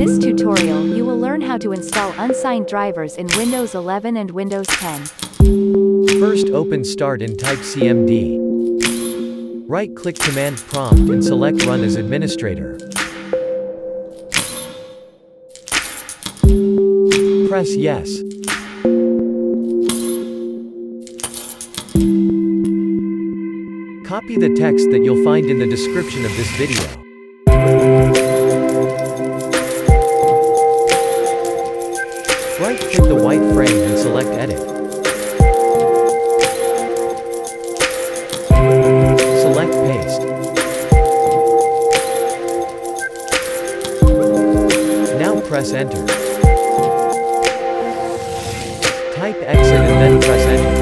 this tutorial you will learn how to install unsigned drivers in Windows 11 and Windows 10. First open Start and type cmd. Right-click Command Prompt and select Run as Administrator. Press Yes. Copy the text that you'll find in the description of this video. Right-click the white frame and select Edit. Select Paste. Now press Enter. Type Exit and then press Enter.